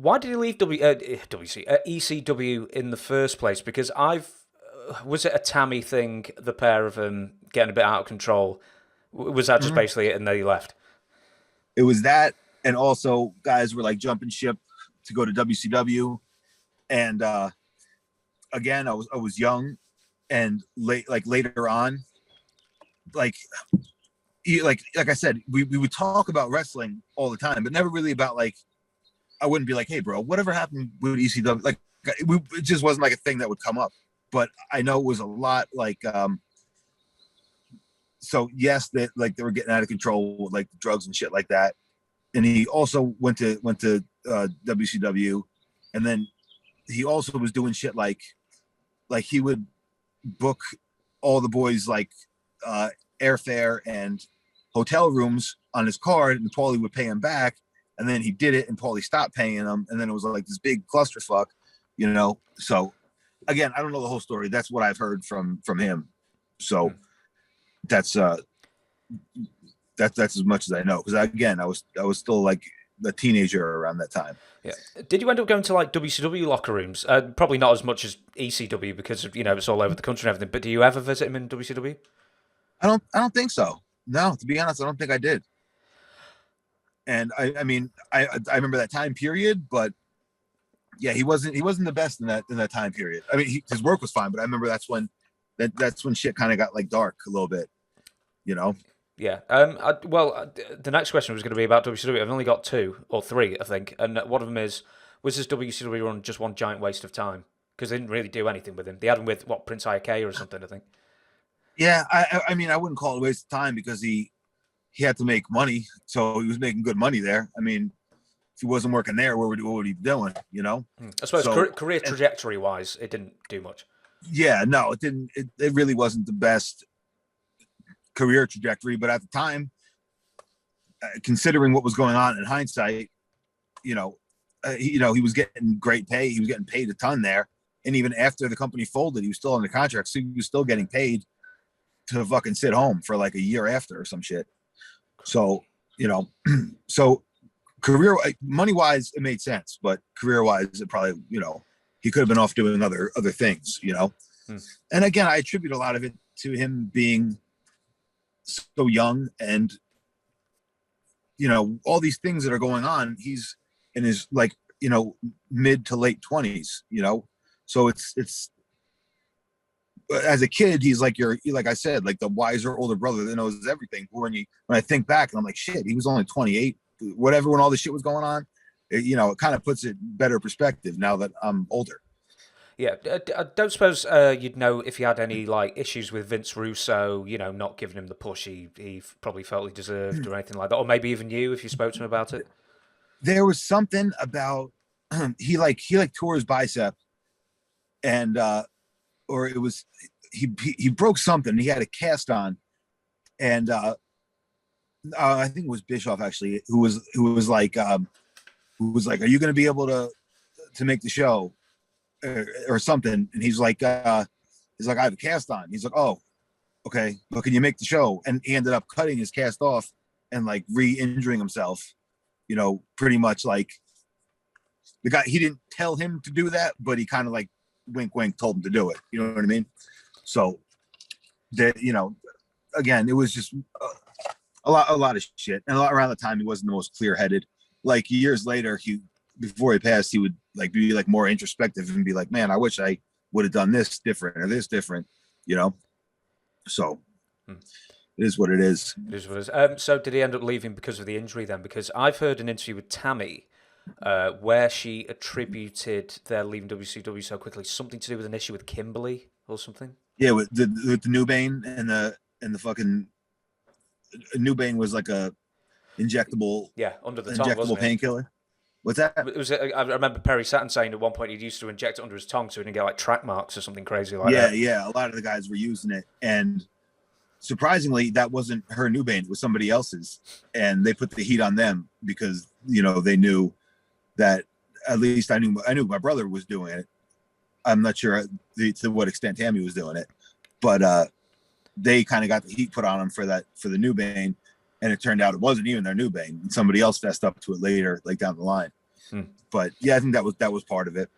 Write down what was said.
Why did he leave ECW in the first place? Because was it a Tammy thing, the pair of them getting a bit out of control? Was that just Mhm. basically it and then he left? It was that, and also guys were like jumping ship to go to WCW, and again, I was young, and later on, like like I said, we would talk about wrestling all the time, but never really about like I wouldn't be like, hey, bro, whatever happened with ECW? Like, it just wasn't like a thing that would come up. But I know it was a lot like, so yes, that like they were getting out of control with like drugs and shit like that. And he also went to WCW, and then he also was doing shit like he would book all the boys like uh, airfare and hotel rooms on his card, and Paulie would pay him back. And then he did it, and Paulie stopped paying him, and then it was like this big clusterfuck, you know. So again, I don't know the whole story. That's what I've heard from him. So that's that's as much as I know, because again, I was still like a teenager around that time. Yeah. Did you end up going to like WCW locker rooms? Probably not as much as ECW because it's all over the country and everything. But do you ever visit him in WCW? I don't think so. No, to be honest, I don't think I did. And I mean, I remember that time period, but yeah, he wasn't the best in that time period. I mean, his work was fine, but I remember that's when shit kind of got like dark a little bit, you know. Yeah. The next question was going to be about WCW. I've only got two or three, I think, and one of them is: was this WCW run just one giant waste of time? Because they didn't really do anything with him. They had him with what Prince Iakea or something, I think. Yeah, I mean, I wouldn't call it a waste of time because he had to make money, so he was making good money there. I mean, if he wasn't working there, what would he be doing, you know? I suppose So career and trajectory wise, it didn't do much. yeah, no, it didn't. It really wasn't the best career trajectory, but at the time, considering what was going on in hindsight, you know, he was getting great pay. He was getting paid a ton there, and even after the company folded, he was still on the contract, so he was still getting paid to fucking sit home for like a year after or some shit. So you know, so career money wise, it made sense, but career wise, it probably he could have been off doing other things, you know. Hmm. And again, I attribute a lot of it to him being so young, and all these things that are going on. He's in his like mid to late 20s, so it's as a kid, he's like like I said, like the wiser older brother that knows everything. When I think back and I'm like, shit, he was only 28, whatever, when all this shit was going on. It kind of puts it better perspective now that I'm older. Yeah, I don't suppose you'd know if he had any like issues with Vince Russo, not giving him the push he probably felt he deserved or anything like that, or maybe even you if you spoke to him about it. There was something about he tore his bicep, and or it was he broke something. He had a cast on, and I think it was Bischoff actually who was like, "Are you going to be able to make the show or something?" And he's like, "I have a cast on." He's like, "Oh, okay, but can you make the show?" And he ended up cutting his cast off and like re-injuring himself. Pretty much like the guy. He didn't tell him to do that, but he kind of like wink, wink, told him to do it. You know what I mean? So that again, it was just a lot of shit, and around the time he wasn't the most clear-headed. Like years later, before he passed, he would like be like more introspective and be like, "Man, I wish I would have done this different or this different," you know. So Hmm. it is what it is. It is what it is. So did he end up leaving because of the injury then? Because I've heard an interview with Tammy where she attributed their leaving WCW so quickly something to do with an issue with Kimberly or something. Yeah, with the New Bane and the fucking New Bane was like a injectable Yeah, under the tongue, injectable wasn't it? painkiller. What's that? It was. I remember Perry Saturn saying at one point he'd used to inject it under his tongue so he didn't get like track marks or something crazy like Yeah, that. yeah. A lot of the guys were using it, and surprisingly, that wasn't her New Bane. It was somebody else's, and they put the heat on them because they knew that. At least I knew my brother was doing it. I'm not sure to what extent Tammy was doing it, but they kind of got the heat put on them for the New Bane, and it turned out it wasn't even their New Bane. And somebody else fessed up to it later, like down the line. But yeah, I think that was part of it.